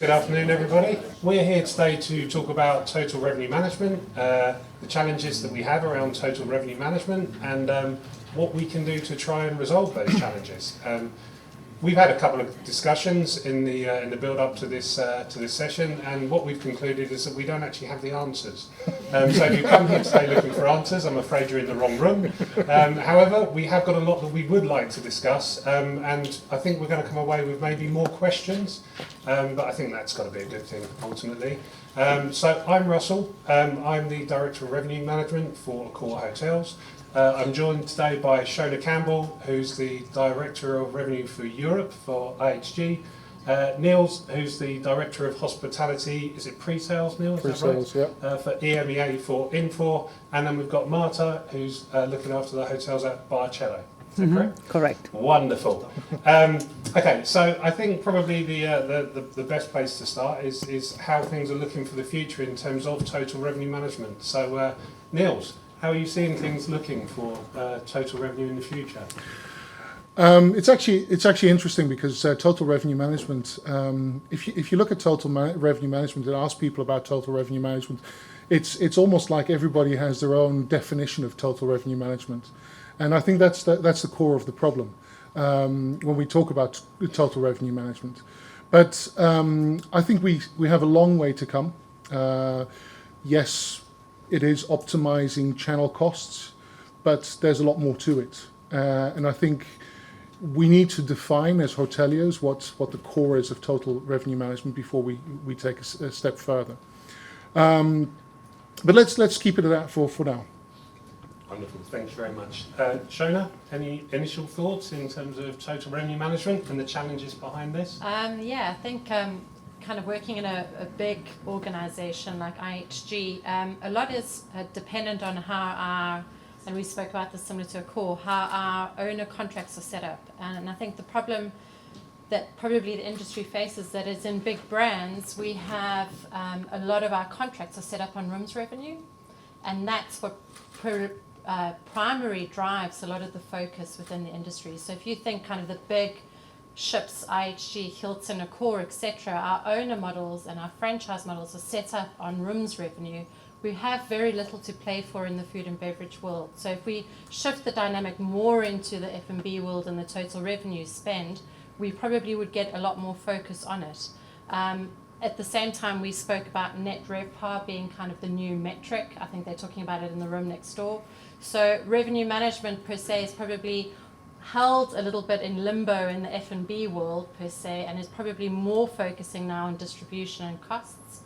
Good afternoon, everybody. We're here today to talk about total revenue management, the challenges that we have around total revenue management, and what we can do to try and resolve those challenges. We've had a couple of discussions in the build-up to this session, and what we've concluded is that we don't actually have the answers. So if you come here today looking for answers, I'm afraid you're in the wrong room. However, we have got a lot that we would like to discuss, and I think we're going to come away with maybe more questions, but I think that's got to be a good thing ultimately. So I'm Russell. I'm the Director of Revenue Management for Accor Hotels. I'm joined today by Shona Campbell, who's the Director of Revenue for Europe for IHG. Niels, who's the Director of Hospitality, is it pre-sales, Niels? Pre-sales, right? yeah. For EMEA for Infor. And then we've got Marta, who's looking after the hotels at Barcello. Is that correct? Correct. Wonderful. Okay, so I think probably the best place to start is how things are looking for the future in terms of total revenue management. So, Niels, how are you seeing things looking for total revenue in the future? It's actually interesting because total revenue management. If you look at revenue management and ask people about total revenue management, it's almost like everybody has their own definition of total revenue management, and I think that's the core of the problem when we talk about total revenue management. But I think we have a long way to come. Yes. It is optimizing channel costs, but there's a lot more to it. And I think we need to define as hoteliers what the core is of total revenue management before we take a step further. But let's keep it at that for now. Wonderful, thank you very much. Shona, any initial thoughts in terms of total revenue management and the challenges behind this? I think kind of working in a big organisation like IHG, a lot is dependent on how our, and we spoke about this similar to Accor, how our owner contracts are set up. And I think the problem that probably the industry faces that is in big brands, we have a lot of our contracts are set up on rooms revenue, and that's what primary drives a lot of the focus within the industry. So if you think kind of the big ships, IHG, Hilton, Accor, etc., our owner models and our franchise models are set up on rooms revenue. We have very little to play for in the food and beverage world. So if we shift the dynamic more into the F&B world and the total revenue spend, we probably would get a lot more focus on it. At the same time, we spoke about net RevPAR being kind of the new metric. I think they're talking about it in the room next door. So revenue management per se is probably held a little bit in limbo in the F&B world per se, and is probably more focusing now on distribution and costs.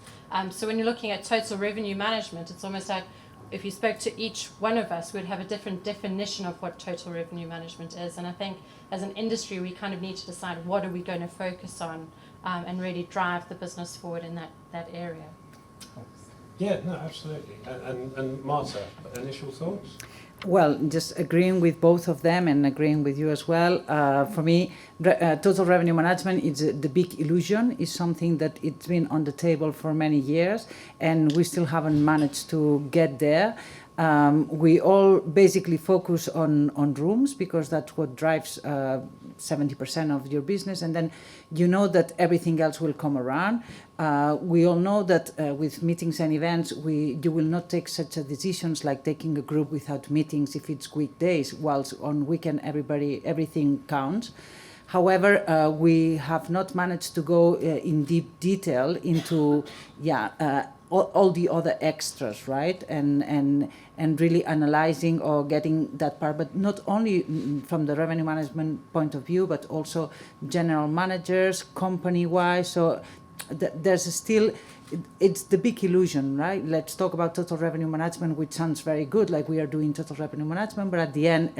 So when you're looking at total revenue management, it's almost like if you spoke to each one of us, we'd have a different definition of what total revenue management is. And I think as an industry, we kind of need to decide what are we going to focus on and really drive the business forward in that area. Yeah, no, absolutely. And Marta, initial thoughts? Well, just agreeing with both of them and agreeing with you as well. For me, total revenue management is the big illusion. Is something that it's been on the table for many years, and we still haven't managed to get there. We all basically focus on rooms because that's what drives 70% of your business, and then you know that everything else will come around. We all know that with meetings and events, you will not take such decisions like taking a group without meetings if it's weekdays, whilst on weekend everything counts. However, we have not managed to go in deep detail into all the other extras, right? And really analyzing or getting that part, but not only from the revenue management point of view, but also general managers, company-wise. So there's still, it's the big illusion, right? Let's talk about total revenue management, which sounds very good, like we are doing total revenue management, but at the end,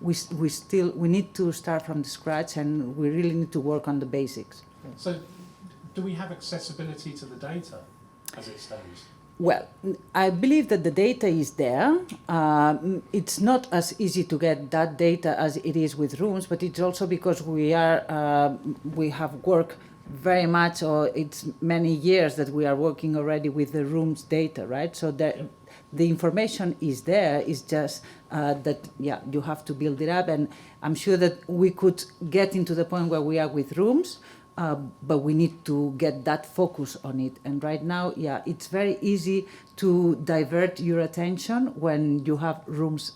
we need to start from the scratch, and we really need to work on the basics. So, do we have accessibility to the data as it stands? Well, I believe that the data is there. It's not as easy to get that data as it is with rooms, but it's also because we have worked very much, or it's many years that we are working already with the rooms data, right? So the information is there. It's just that you have to build it up, and I'm sure that we could get into the point where we are with rooms. but we need to get that focus on it. And right now, yeah, it's very easy to divert your attention when you have rooms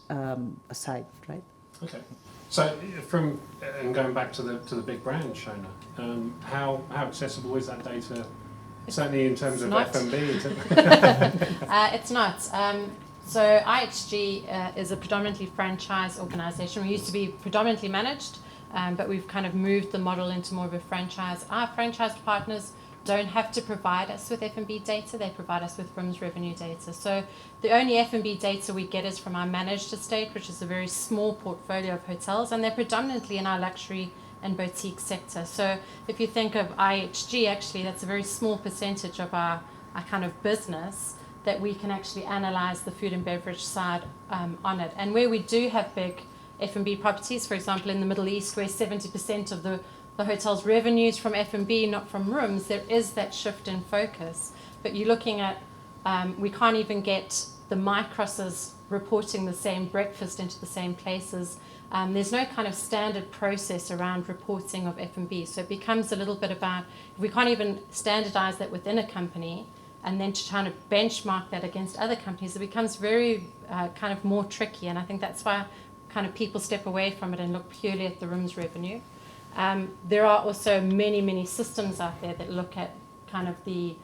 aside, right? Okay. So and going back to the big brand, Shona, how accessible is that data? Certainly in terms of F&B. It's not. So IHG is a predominantly franchise organisation. We used to be predominantly managed, but we've kind of moved the model into more of a franchise. Our franchise partners don't have to provide us with F&B data. They provide us with rooms revenue data. So the only F&B data we get is from our managed estate, which is a very small portfolio of hotels, and they're predominantly in our luxury and boutique sector. So if you think of IHG, actually, that's a very small percentage of our kind of business that we can actually analyze the food and beverage side on it. And where we do have big F&B properties, for example, in the Middle East, where 70% of the hotel's revenues from F&B, not from rooms, there is that shift in focus. But you're looking at, we can't even get the Microses reporting the same breakfast into the same places. There's no kind of standard process around reporting of F&B. So it becomes a little bit about, if we can't even standardize that within a company, and then to try to benchmark that against other companies, it becomes very kind of more tricky. And I think that's why kind of people step away from it and look purely at the rooms revenue. There are also many, many systems out there that look at kind of the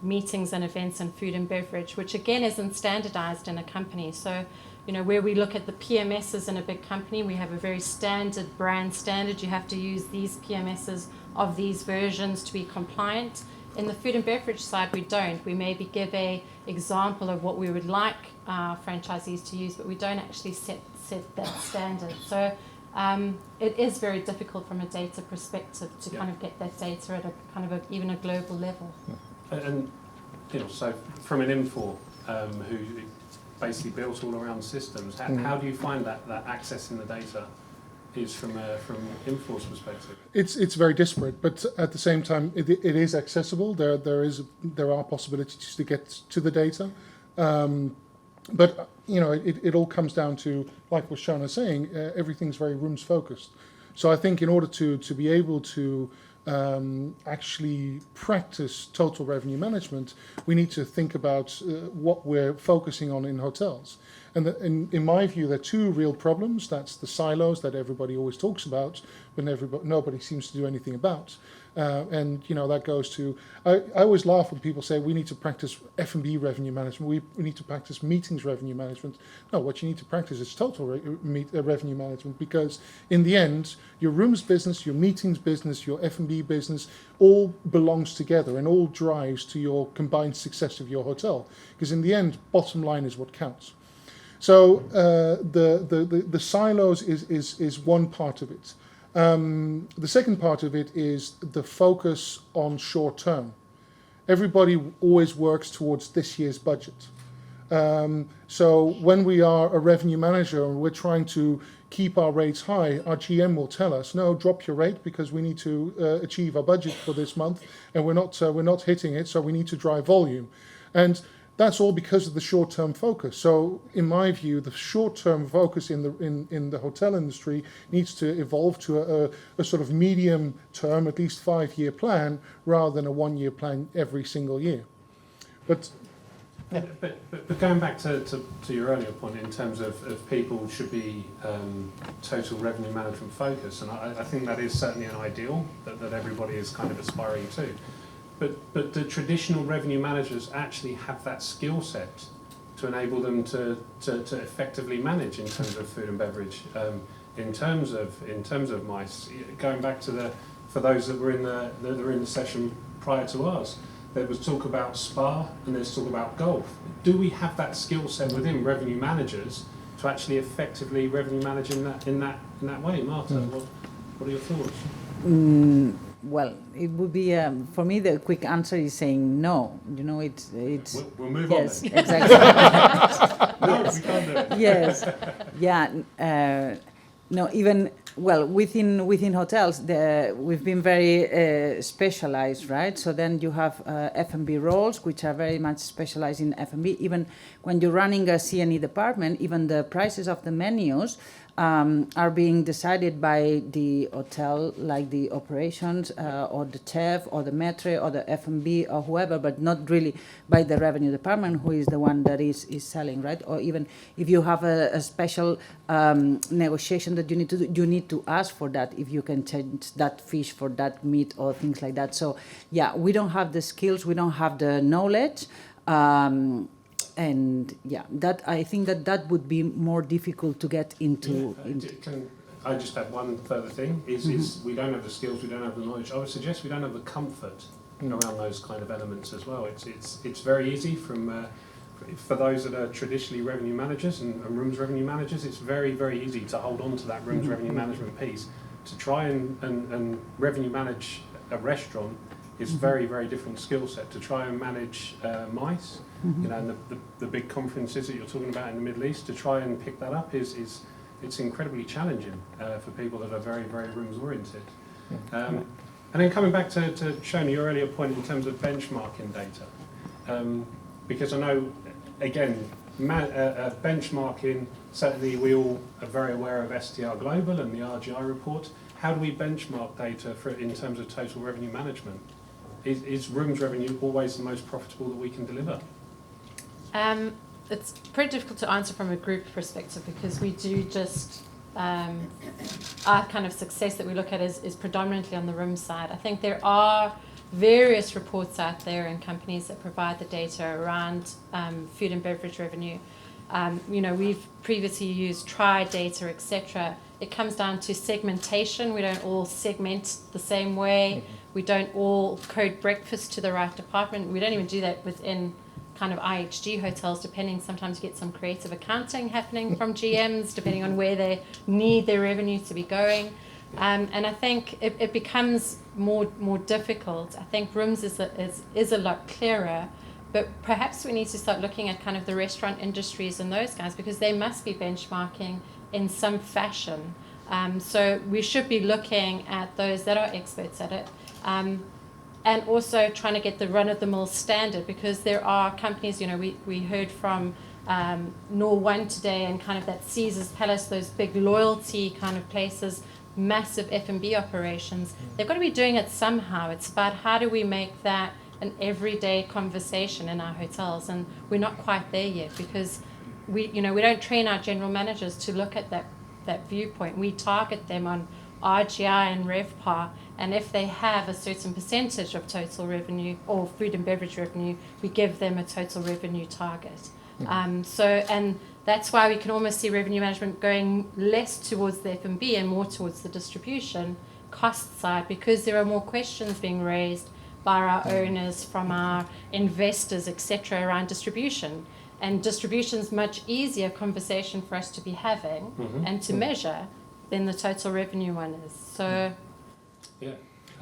meetings and events and food and beverage, which again isn't standardized in a company. So, you know, where we look at the PMSs in a big company, we have a very standard brand standard. You have to use these PMSs of these versions to be compliant. In the food and beverage side, we don't. We maybe give a example of what we would like our franchisees to use, but we don't actually set that standard. So it is very difficult from a data perspective to kind of get that data at a kind of even a global level. And you know, so from an Infor who basically built all around systems, how do you find that accessing the data is from Infor's perspective? It's very disparate, but at the same time, it is accessible. There are possibilities to get to the data, but you know, it all comes down to, like what Shona is saying, everything's very rooms focused. So I think in order to be able to actually practice total revenue management, we need to think about what we're focusing on in hotels. And in my view, there are two real problems. That's the silos that everybody always talks about, but nobody seems to do anything about. And you know, that goes to, I always laugh when people say we need to practice F&B revenue management, we need to practice meetings revenue management. No, what you need to practice is total revenue management, because in the end, your rooms business, your meetings business, your F&B business all belongs together and all drives to your combined success of your hotel. Because in the end, bottom line is what counts. So the silos is one part of it. The second part of it is the focus on short term. Everybody always works towards this year's budget. So when we are a revenue manager and we're trying to keep our rates high, our GM will tell us, no, drop your rate because we need to achieve our budget for this month, and we're not hitting it, so we need to drive volume. And that's all because of the short-term focus. So, in my view, the short-term focus in the hotel industry needs to evolve to a sort of medium-term, at least 5-year plan, rather than a 1-year plan every single year. But going back to your earlier point in terms of people should be total revenue management focused, and I think that is certainly an ideal that everybody is kind of aspiring to. But the traditional revenue managers actually have that skill set to enable them to effectively manage in terms of food and beverage. In terms of MICE, going back to for those that were in the session prior to ours, there was talk about spa and there's talk about golf. Do we have that skill set within revenue managers to actually effectively revenue manage in that way, Marta? What are your thoughts? Well, it would be for me. The quick answer is saying no. You know, it's. We'll move yes, on. Yes, exactly. no, we can't do it. Yes, yeah. No, even within hotels, we've been very specialized, right? So then you have F&B roles, which are very much specialized in F&B. Even when you're running a C&E department, even the prices of the menus are being decided by the hotel, like the operations or the chef or the maitre or the F&B or whoever, but not really by the revenue department, who is the one that is selling, right? Or even if you have a special negotiation that you need to do, you need to ask for that, if you can change that fish for that meat or things like that. So yeah, we don't have the skills, we don't have the knowledge. And yeah, that I think that would be more difficult to get into. Can I just add one further thing? Is we don't have the skills, we don't have the knowledge. I would suggest we don't have the comfort around those kind of elements as well. It's very easy for those that are traditionally revenue managers and rooms revenue managers. It's very easy to hold on to that rooms revenue management piece. To try and revenue manage a restaurant is very different skill set. To try and manage MICE, you know, and the big conferences that you're talking about in the Middle East, to try and pick that up is it's incredibly challenging for people that are very rooms oriented. And then coming back to Shona, your earlier point in terms of benchmarking data, because I know again benchmarking, certainly we all are very aware of STR Global and the RGI report. How do we benchmark data in terms of total revenue management? Is rooms revenue always the most profitable that we can deliver? It's pretty difficult to answer from a group perspective, because we do just, our kind of success that we look at is predominantly on the room side. I think there are various reports out there and companies that provide the data around food and beverage revenue. You know, we've previously used TRI data, etc. It comes down to segmentation. We don't all segment the same way. We don't all code breakfast to the right department. We don't even do that within kind of IHG hotels, depending. Sometimes you get some creative accounting happening from GMs, depending on where they need their revenue to be going. And I think it becomes more difficult. I think rooms is a lot clearer, but perhaps we need to start looking at kind of the restaurant industries and those guys, because they must be benchmarking in some fashion. So we should be looking at those that are experts at it. And also trying to get the run-of-the-mill standard, because there are companies, you know, we heard from Nor1 today, and kind of that Caesar's Palace, those big loyalty kind of places, massive F&B operations. They've got to be doing it somehow. It's about how do we make that an everyday conversation in our hotels, and we're not quite there yet, because we don't train our general managers to look at that viewpoint. We target them on RGI and RevPAR, and if they have a certain percentage of total revenue or food and beverage revenue, we give them a total revenue target. And that's why we can almost see revenue management going less towards the F&B and more towards the distribution cost side, because there are more questions being raised by our owners, from our investors, etc., around distribution. And distribution's much easier conversation for us to be having and to measure than the total revenue one is. So, yeah.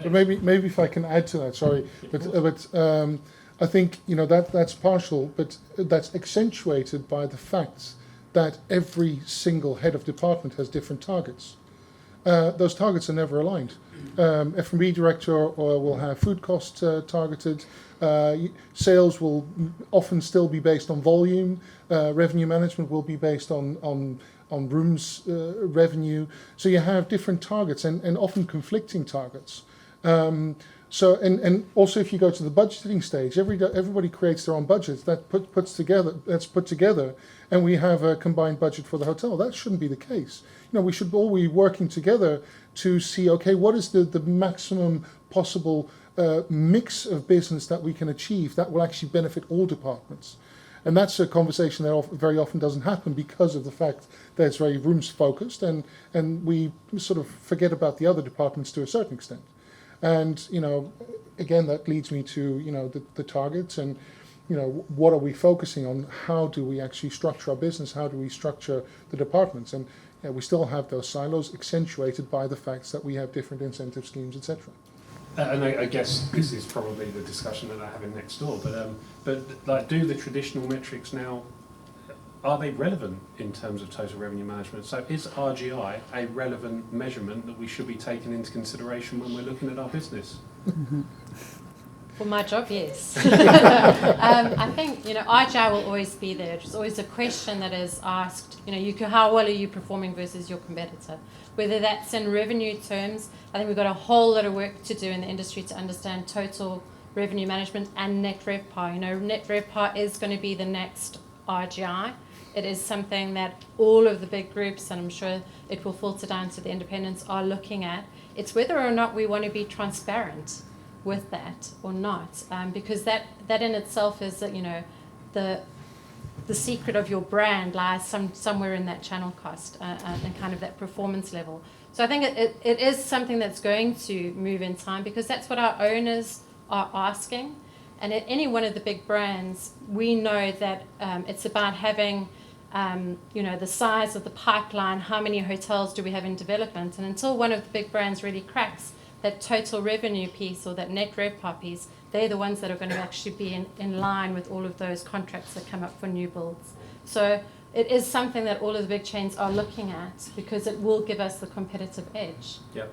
But maybe if I can add to that, sorry, but I think, you know, that's partial, but that's accentuated by the fact that every single head of department has different targets. Those targets are never aligned. F&B director will have food cost targeted. Sales will often still be based on volume. Revenue management will be based on rooms revenue. So you have different targets and often conflicting targets. So also, if you go to the budgeting stage, everybody creates their own budgets. That's put together, and we have a combined budget for the hotel. That shouldn't be the case. You know, we should all be working together to see, okay, what is the maximum possible mix of business that we can achieve that will actually benefit all departments. And that's a conversation that very often doesn't happen, because of the fact that it's very rooms focused, and we sort of forget about the other departments to a certain extent. And, you know, again, that leads me to, you know, the targets, and, you know, what are we focusing on? How do we actually structure our business? How do we structure the departments? And we still have those silos, accentuated by the fact that we have different incentive schemes, etc. And I guess this is probably the discussion that I'm having next door. But like, do the traditional metrics now, are they relevant in terms of total revenue management? So is RGI a relevant measurement that we should be taking into consideration when we're looking at our business? For my job, yes. I think, RGI will always be there. It's always a question that is asked, how well are you performing versus your competitor? Whether that's in revenue terms, I think we've got a whole lot of work to do in the industry to understand total revenue management and net RevPAR. Net RevPAR is going to be the next RGI. It is something that all of the big groups, and I'm sure it will filter down to the independents, are looking at. It's whether or not we want to be transparent with that or not, because that in itself is that the secret of your brand lies somewhere in that channel cost and kind of that performance level. So I think it is something that's going to move in time, because that's what our owners are asking. And at any one of the big brands, we know that it's about having the size of the pipeline, how many hotels do we have in development, and until one of the big brands really cracks that total revenue piece or that net RevPAR piece, they're the ones that are going to actually be in line with all of those contracts that come up for new builds. So it is something that all of the big chains are looking at, because it will give us the competitive edge. Yep.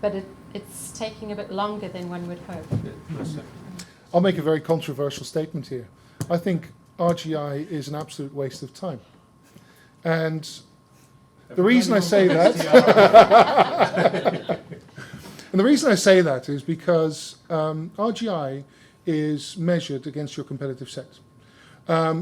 But it's taking a bit longer than one would hope. I'll make a very controversial statement here. I think RGI is an absolute waste of time. And the reason I say that, and the reason I say that is because RGI is measured against your competitive set.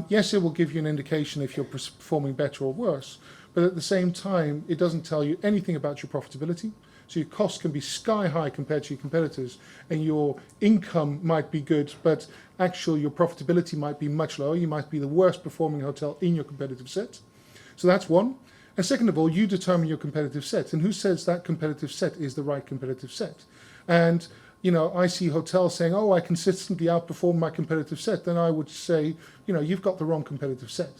Yes, it will give you an indication if you're performing better or worse, but at the same time, it doesn't tell you anything about your profitability. So your costs can be sky high compared to your competitors, and your income might be good, but actually your profitability might be much lower. You might be the worst performing hotel in your competitive set. So that's one. And second of all, you determine your competitive set. And who says that competitive set is the right competitive set? And, I see hotels saying, oh, I consistently outperform my competitive set. Then I would say, you've got the wrong competitive set.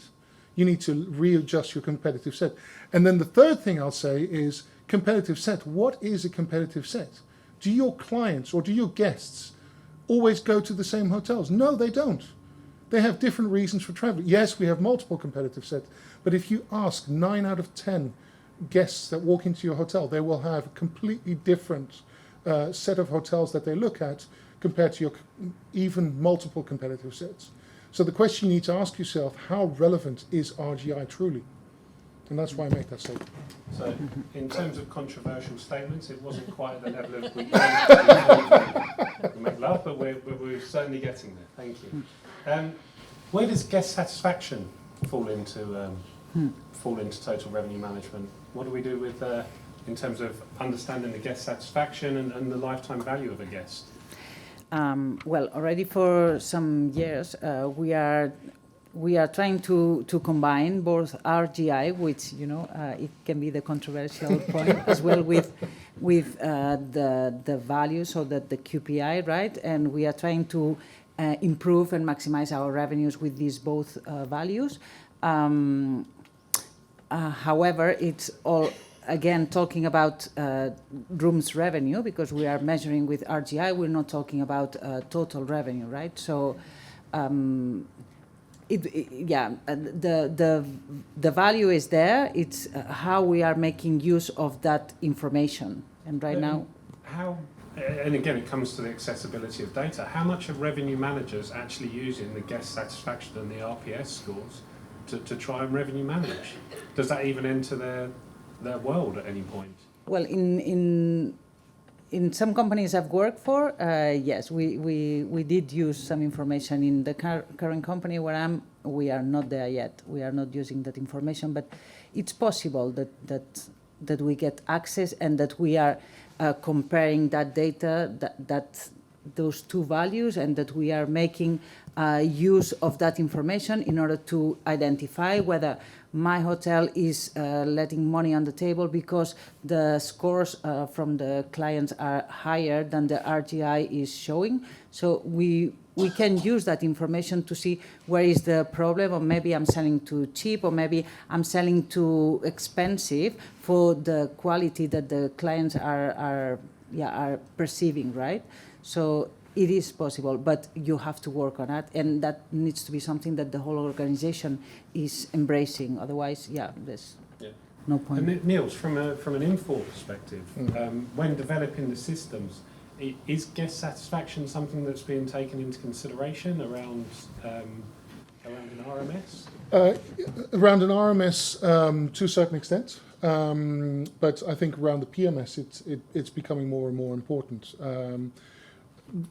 You need to readjust your competitive set. And then the third thing I'll say is competitive set. What is a competitive set? Do your clients or do your guests always go to the same hotels? No, they don't. They have different reasons for traveling. Yes, we have multiple competitive sets, but if you ask 9 out of 10 guests that walk into your hotel, they will have a completely different set of hotels that they look at compared to your even multiple competitive sets. So the question you need to ask yourself, how relevant is RGI truly? And that's why I make that statement. So, in terms of controversial statements, it wasn't quite at the level of we make love, but we're certainly getting there. Thank you. Where does guest satisfaction fall into total revenue management? What do we do with in terms of understanding the guest satisfaction and the lifetime value of a guest? Well, already for some years, we are trying to combine both RGI, which it can be the controversial point, as well with the values, so that the QPI, right? And we are trying to improve and maximize our revenues with these both values. However, it's all again talking about rooms revenue, because we are measuring with RGI. We're not talking about total revenue, right? So. The value is there. It's how we are making use of that information. And right now, and again, it comes to the accessibility of data. How much are revenue managers actually using the guest satisfaction and the RPS scores to try and revenue manage? Does that even enter their world at any point? Well, in some companies I've worked for, yes, we did use some information. In the current company where we are not there yet. We are not using that information, but it's possible that we get access and that we are comparing that data, those two values, and that we are making use of that information in order to identify whether my hotel is letting money on the table because the scores from the clients are higher than the RGI is showing. So we can use that information to see where is the problem, or maybe I'm selling too cheap, or maybe I'm selling too expensive for the quality that the clients are perceiving, right? So it is possible, but you have to work on that, and that needs to be something that the whole organization is embracing. Otherwise, there's no point. And Niels, from an Infor perspective, when developing the systems, is guest satisfaction something that's being taken into consideration around an RMS? Around an RMS, to a certain extent, but I think around the PMS, it's becoming more and more important.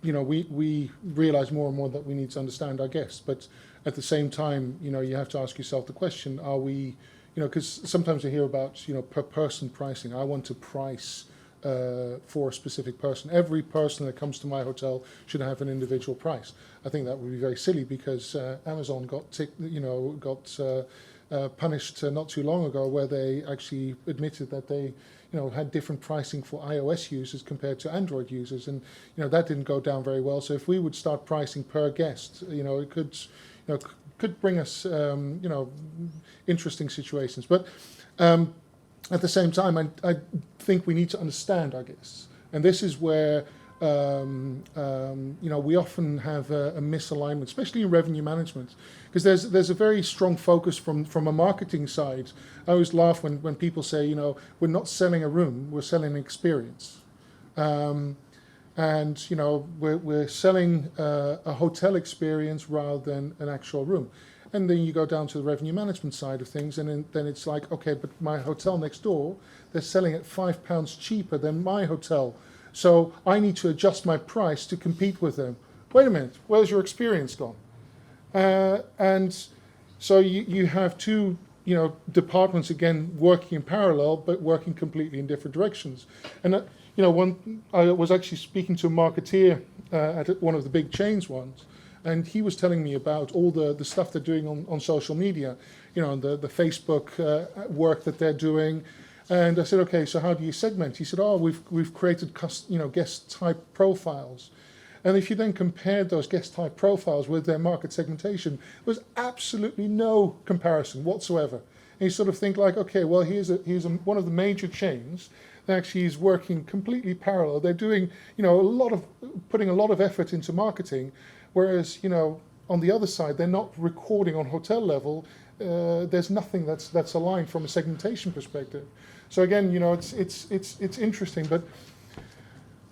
We realise more and more that we need to understand our guests, but at the same time, you have to ask yourself the question: are we, because sometimes I hear about per person pricing. I want to price for a specific person. Every person that comes to my hotel should have an individual price. I think that would be very silly, because Amazon got punished not too long ago, where they actually admitted that they had different pricing for iOS users compared to Android users, and that didn't go down very well. So if we would start pricing per guest, it could bring us interesting situations. But at the same time, I think we need to understand our guests, and this is where we often have a misalignment, especially in revenue management, because there's a very strong focus from a marketing side. I always laugh when people say, we're not selling a room, we're selling an experience, and we're selling a hotel experience rather than an actual room. And then you go down to the revenue management side of things, and then it's like, okay, but my hotel next door, they're selling it £5 cheaper than my hotel. So I need to adjust my price to compete with them. Wait a minute, where's your experience gone? And so you have two departments, again, working in parallel, but working completely in different directions. And I was actually speaking to a marketeer at one of the big chains once, and he was telling me about all the stuff they're doing on social media, the Facebook work that they're doing. And I said, okay, so how do you segment? He said, we've created guest type profiles. And if you then compared those guest type profiles with their market segmentation, there was absolutely no comparison whatsoever. And you sort of think like, okay, well, here's one of the major chains that actually is working completely parallel. They're doing, putting a lot of effort into marketing, whereas, on the other side, they're not recording on hotel level. There's nothing that's aligned from a segmentation perspective. So again, it's interesting, but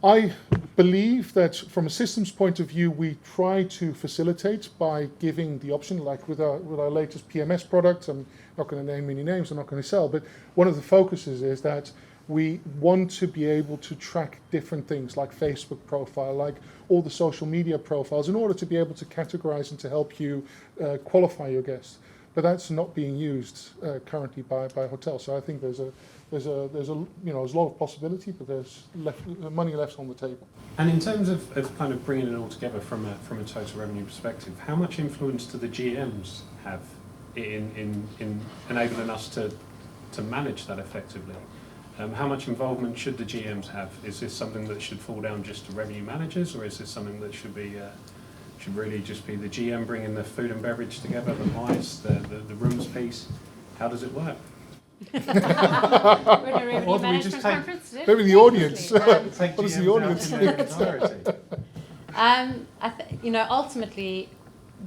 I believe that from a systems point of view, we try to facilitate by giving the option, like with our latest PMS product. I'm not going to name any names, I'm not going to sell, but one of the focuses is that we want to be able to track different things like Facebook profile, like all the social media profiles, in order to be able to categorize and to help you qualify your guests. But that's not being used currently by hotels. So I think there's a lot of possibility, but there's money left on the table. And in terms of kind of bringing it all together from a total revenue perspective, how much influence do the GMs have in enabling us to manage that effectively? How much involvement should the GMs have? Is this something that should fall down just to revenue managers, or is this something that should really just be the GM bringing the food and beverage together, the mice, the rooms piece? How does it work? We're in a revenue Or do we management just take- conference today? Maybe the audience. Take What is the GMs out audience? in their entirety. Ultimately,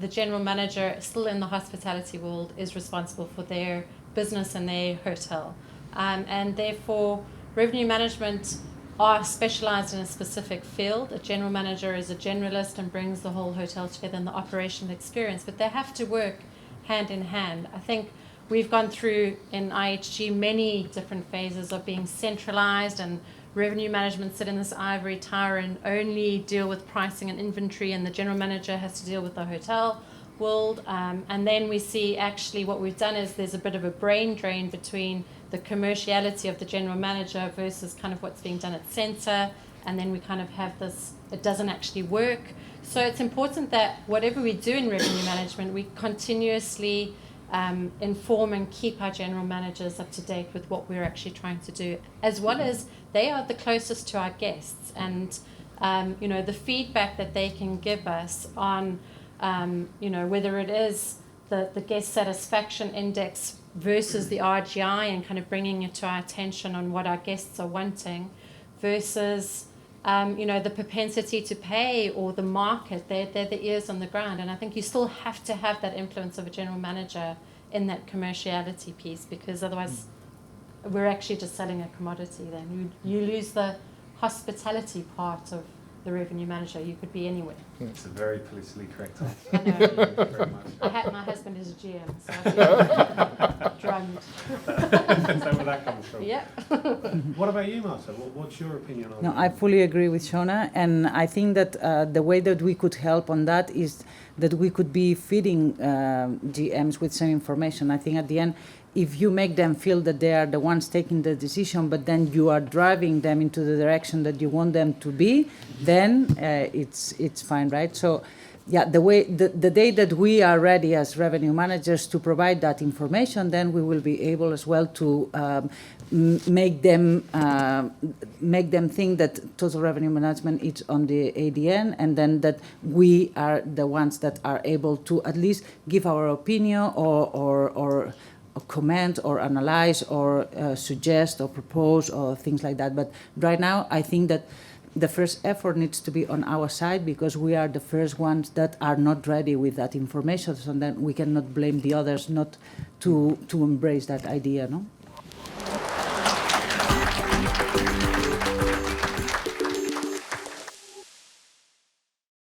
the general manager, still in the hospitality world, is responsible for their business and their hotel. And therefore, revenue management are specialised in a specific field. A general manager is a generalist and brings the whole hotel together in the operational experience, but they have to work hand in hand. I think we've gone through in IHG many different phases of being centralised, and revenue management sit in this ivory tower and only deal with pricing and inventory, and the general manager has to deal with the hotel world. And then we see actually what we've done is there's a bit of a brain drain between the commerciality of the general manager versus kind of what's being done at centre, and then we kind of have this, it doesn't actually work. So it's important that whatever we do in revenue management, we continuously inform and keep our general managers up to date with what we're actually trying to do, as well as they are the closest to our guests, and the feedback that they can give us on whether it is the guest satisfaction index versus the RGI, and kind of bringing it to our attention on what our guests are wanting versus the propensity to pay or the market. They're the ears on the ground, and I think you still have to have that influence of a general manager in that commerciality piece, because otherwise we're actually just selling a commodity. Then you lose the hospitality part the revenue manager. You could be anywhere. It's a very politically correct answer. I know. Thank you very much. My husband is a GM, so I feel drummed. Is that where that comes from? Yeah. What about you, Marta? What's your opinion on No, that? I fully agree with Shona, and I think that the way that we could help on that is that we could be feeding GMs with some information. I think at the end, if you make them feel that they are the ones taking the decision, but then you are driving them into the direction that you want them to be, then it's fine, right? So, yeah, the day that we are ready as revenue managers to provide that information, then we will be able as well to make them think that total revenue management is on the ADN, and then that we are the ones that are able to at least give our opinion or comment or analyze or suggest or propose or things like that. But right now, I think that the first effort needs to be on our side, because we are the first ones that are not ready with that information, so then we cannot blame the others not to embrace that idea, no?